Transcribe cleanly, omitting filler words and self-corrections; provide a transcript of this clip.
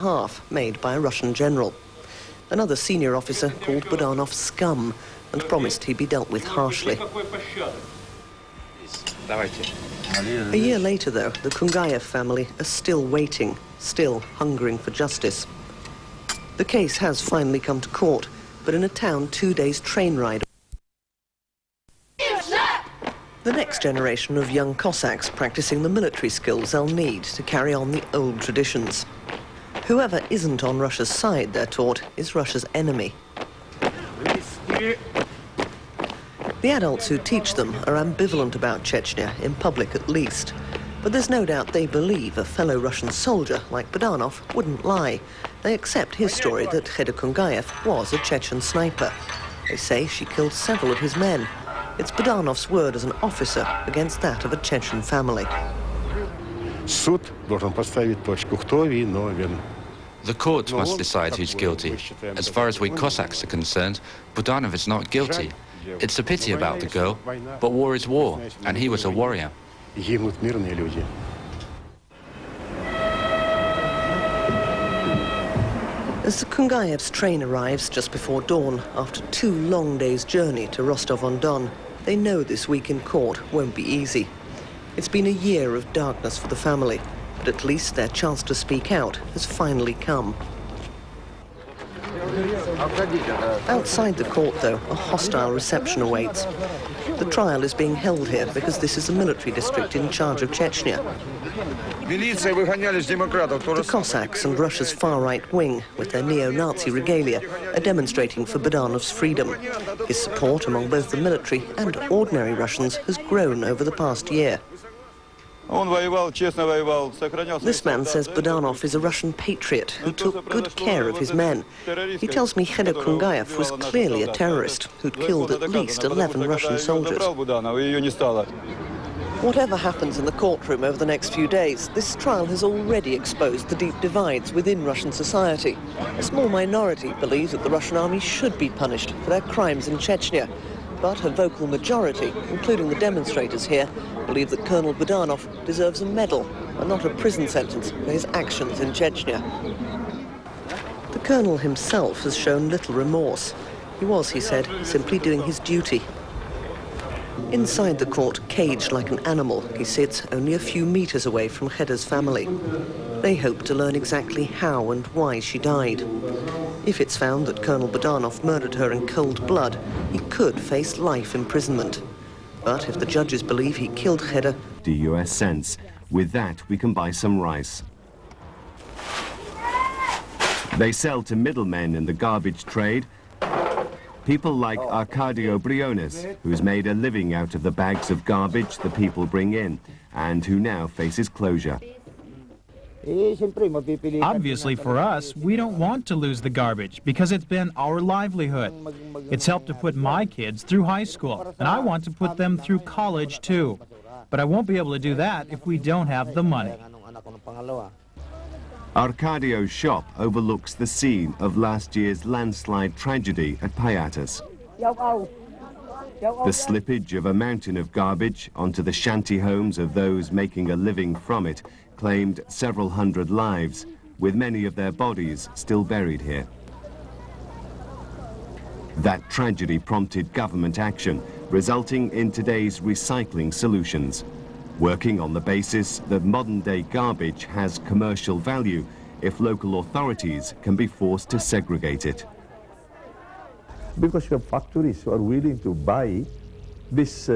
half made by a Russian general. Another senior officer called Budanov scum and promised he'd be dealt with harshly. A year later, though, the Kungayev family are still waiting, still hungering for justice. The case has finally come to court, but in a town 2 days' train ride. The next generation of young Cossacks practicing the military skills they'll need to carry on the old traditions. Whoever isn't on Russia's side, they're taught, is Russia's enemy. The adults who teach them are ambivalent about Chechnya, in public at least. But there's no doubt they believe a fellow Russian soldier like Budanov wouldn't lie. They accept his story that Kheda Kungayev was a Chechen sniper. They say she killed several of his men. It's Budanov's word as an officer against that of a Chechen family. The court must decide who's guilty. As far as we Cossacks are concerned, Budanov is not guilty. It's a pity about the girl, but war is war, and he was a warrior. As the Kungayev's train arrives just before dawn, after 2 long days' journey to Rostov-on-Don, they know this week in court won't be easy. It's been a year of darkness for the family, but at least their chance to speak out has finally come. Outside the court, though, a hostile reception awaits. The trial is being held here because this is a military district in charge of Chechnya. The Cossacks and Russia's far-right wing, with their neo-Nazi regalia, are demonstrating for Budanov's freedom. His support among both the military and ordinary Russians has grown over the past year. This man says Budanov is a Russian patriot who took good care of his men. He tells me Kheda Kungayev was clearly a terrorist who'd killed at least 11 Russian soldiers. Whatever happens in the courtroom over the next few days, this trial has already exposed the deep divides within Russian society. A small minority believes that the Russian army should be punished for their crimes in Chechnya. But a vocal majority, including the demonstrators here, believe that Colonel Budanov deserves a medal and not a prison sentence for his actions in Chechnya. The colonel himself has shown little remorse. He was, he said, simply doing his duty. Inside the court, caged like an animal, he sits only a few meters away from Kheda's family. They hope to learn exactly how and why she died. If it's found that Colonel Budanov murdered her in cold blood, he could face life imprisonment. But if the judges believe he killed Kheda... The US cents. With that, we can buy some rice. They sell to middlemen in the garbage trade. People like Arkadio Briones, who's made a living out of the bags of garbage the people bring in, and who now faces closure. Obviously, for us, we don't want to lose the garbage because it's been our livelihood. It's helped to put my kids through high school, and I want to put them through college, too. But I won't be able to do that if we don't have the money. Arkadio's shop overlooks the scene of last year's landslide tragedy at Pyatas. The slippage of a mountain of garbage onto the shanty homes of those making a living from it claimed several hundred lives, with many of their bodies still buried here. That tragedy prompted government action, resulting in today's recycling solutions, working on the basis that modern-day garbage has commercial value if local authorities can be forced to segregate it. Because your factories are willing to buy this